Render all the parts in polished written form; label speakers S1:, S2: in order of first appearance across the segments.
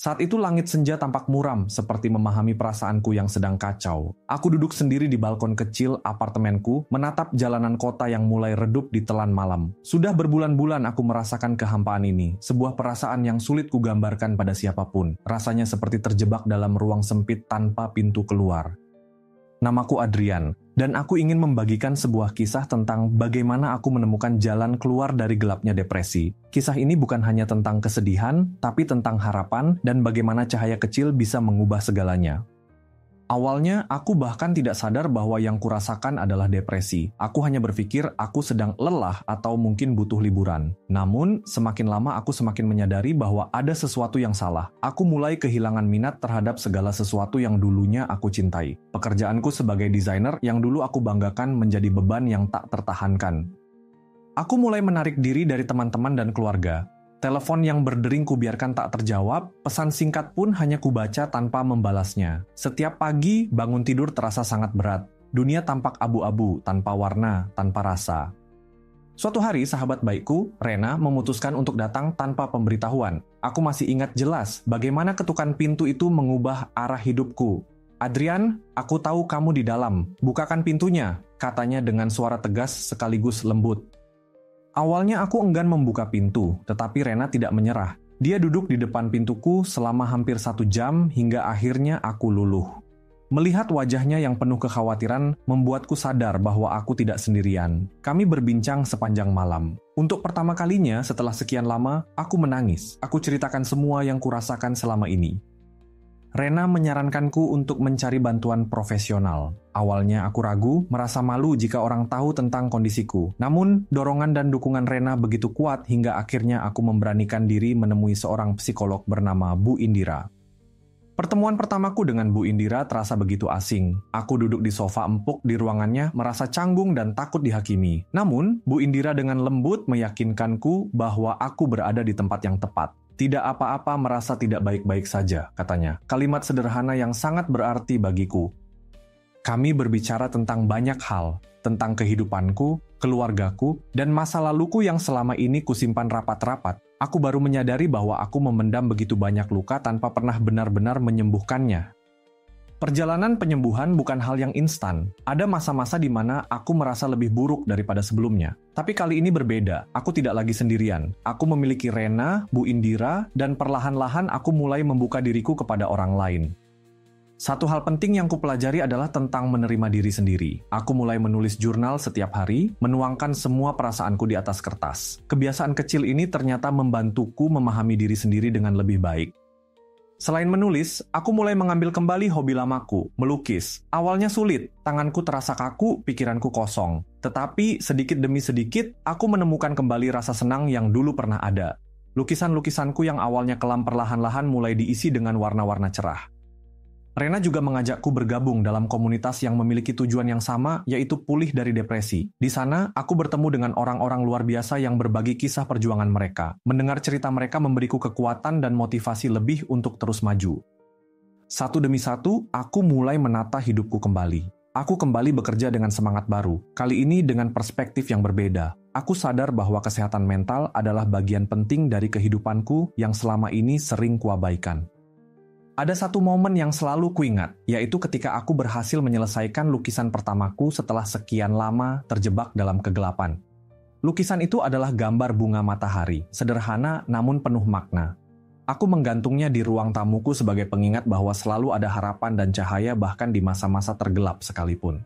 S1: Saat itu langit senja tampak muram seperti memahami perasaanku yang sedang kacau. Aku duduk sendiri di balkon kecil apartemenku, menatap jalanan kota yang mulai redup di telan malam. Sudah berbulan-bulan aku merasakan kehampaan ini, sebuah perasaan yang sulit kugambarkan pada siapapun. Rasanya seperti terjebak dalam ruang sempit tanpa pintu keluar. Namaku Adrian, dan aku ingin membagikan sebuah kisah tentang bagaimana aku menemukan jalan keluar dari gelapnya depresi. Kisah ini bukan hanya tentang kesedihan, tapi tentang harapan dan bagaimana cahaya kecil bisa mengubah segalanya. Awalnya, aku bahkan tidak sadar bahwa yang kurasakan adalah depresi. Aku hanya berpikir aku sedang lelah atau mungkin butuh liburan. Namun, semakin lama aku semakin menyadari bahwa ada sesuatu yang salah. Aku mulai kehilangan minat terhadap segala sesuatu yang dulunya aku cintai. Pekerjaanku sebagai desainer yang dulu aku banggakan menjadi beban yang tak tertahankan. Aku mulai menarik diri dari teman-teman dan keluarga. Telepon yang berdering kubiarkan tak terjawab, pesan singkat pun hanya kubaca tanpa membalasnya. Setiap pagi, bangun tidur terasa sangat berat. Dunia tampak abu-abu, tanpa warna, tanpa rasa. Suatu hari, sahabat baikku, Rena, memutuskan untuk datang tanpa pemberitahuan. Aku masih ingat jelas bagaimana ketukan pintu itu mengubah arah hidupku. "Adrian, aku tahu kamu di dalam. Bukakan pintunya," katanya dengan suara tegas sekaligus lembut. Awalnya aku enggan membuka pintu, tetapi Rena tidak menyerah. Dia duduk di depan pintuku selama hampir 1 jam hingga akhirnya aku luluh. Melihat wajahnya yang penuh kekhawatiran membuatku sadar bahwa aku tidak sendirian. Kami berbincang sepanjang malam. Untuk pertama kalinya setelah sekian lama, aku menangis. Aku ceritakan semua yang kurasakan selama ini. Rena menyarankanku untuk mencari bantuan profesional. Awalnya aku ragu, merasa malu jika orang tahu tentang kondisiku. Namun, dorongan dan dukungan Rena begitu kuat hingga akhirnya aku memberanikan diri menemui seorang psikolog bernama Bu Indira. Pertemuan pertamaku dengan Bu Indira terasa begitu asing. Aku duduk di sofa empuk di ruangannya, merasa canggung dan takut dihakimi. Namun, Bu Indira dengan lembut meyakinkanku bahwa aku berada di tempat yang tepat. "Tidak apa-apa merasa tidak baik-baik saja," katanya. Kalimat sederhana yang sangat berarti bagiku. Kami berbicara tentang banyak hal, tentang kehidupanku, keluargaku, dan masa laluku yang selama ini kusimpan rapat-rapat. Aku baru menyadari bahwa aku memendam begitu banyak luka tanpa pernah benar-benar menyembuhkannya. Perjalanan penyembuhan bukan hal yang instan. Ada masa-masa di mana aku merasa lebih buruk daripada sebelumnya. Tapi kali ini berbeda. Aku tidak lagi sendirian. Aku memiliki Rena, Bu Indira, dan perlahan-lahan aku mulai membuka diriku kepada orang lain. Satu hal penting yang kupelajari adalah tentang menerima diri sendiri. Aku mulai menulis jurnal setiap hari, menuangkan semua perasaanku di atas kertas. Kebiasaan kecil ini ternyata membantuku memahami diri sendiri dengan lebih baik. Selain menulis, aku mulai mengambil kembali hobi lamaku, melukis. Awalnya sulit, tanganku terasa kaku, pikiranku kosong. Tetapi sedikit demi sedikit, aku menemukan kembali rasa senang yang dulu pernah ada. Lukisan-lukisanku yang awalnya kelam perlahan-lahan mulai diisi dengan warna-warna cerah. Rena juga mengajakku bergabung dalam komunitas yang memiliki tujuan yang sama, yaitu pulih dari depresi. Di sana, aku bertemu dengan orang-orang luar biasa yang berbagi kisah perjuangan mereka. Mendengar cerita mereka memberiku kekuatan dan motivasi lebih untuk terus maju. Satu demi satu, aku mulai menata hidupku kembali. Aku kembali bekerja dengan semangat baru, kali ini dengan perspektif yang berbeda. Aku sadar bahwa kesehatan mental adalah bagian penting dari kehidupanku yang selama ini sering kuabaikan. Ada satu momen yang selalu kuingat, yaitu ketika aku berhasil menyelesaikan lukisan pertamaku setelah sekian lama terjebak dalam kegelapan. Lukisan itu adalah gambar bunga matahari, sederhana namun penuh makna. Aku menggantungnya di ruang tamuku sebagai pengingat bahwa selalu ada harapan dan cahaya bahkan di masa-masa tergelap sekalipun.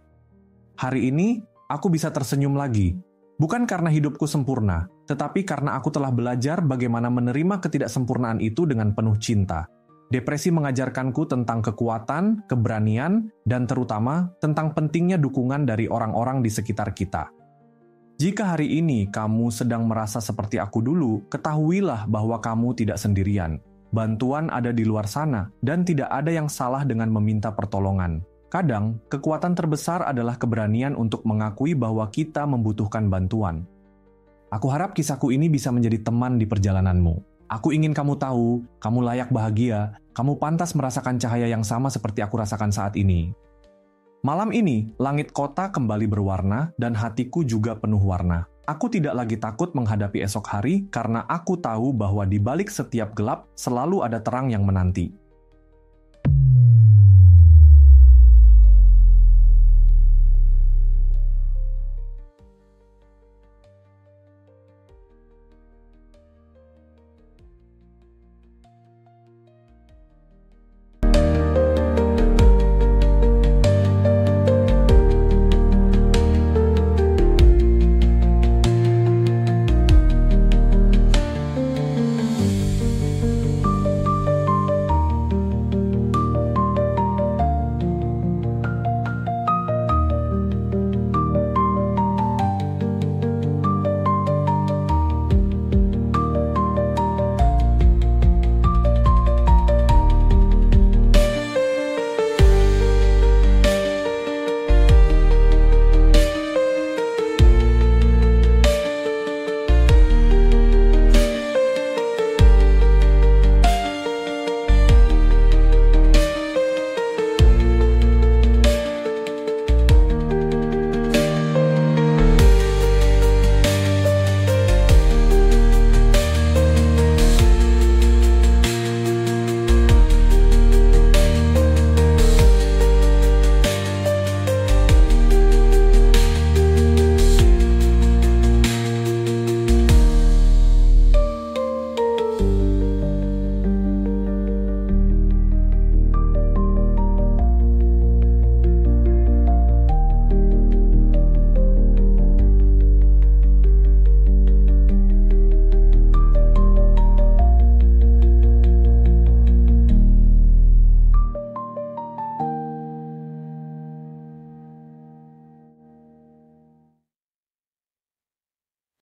S1: Hari ini, aku bisa tersenyum lagi. Bukan karena hidupku sempurna, tetapi karena aku telah belajar bagaimana menerima ketidaksempurnaan itu dengan penuh cinta. Depresi mengajarkanku tentang kekuatan, keberanian, dan terutama tentang pentingnya dukungan dari orang-orang di sekitar kita. Jika hari ini kamu sedang merasa seperti aku dulu, ketahuilah bahwa kamu tidak sendirian. Bantuan ada di luar sana, dan tidak ada yang salah dengan meminta pertolongan. Kadang, kekuatan terbesar adalah keberanian untuk mengakui bahwa kita membutuhkan bantuan. Aku harap kisahku ini bisa menjadi teman di perjalananmu. Aku ingin kamu tahu, kamu layak bahagia, kamu pantas merasakan cahaya yang sama seperti aku rasakan saat ini. Malam ini, langit kota kembali berwarna dan hatiku juga penuh warna. Aku tidak lagi takut menghadapi esok hari karena aku tahu bahwa di balik setiap gelap selalu ada terang yang menanti.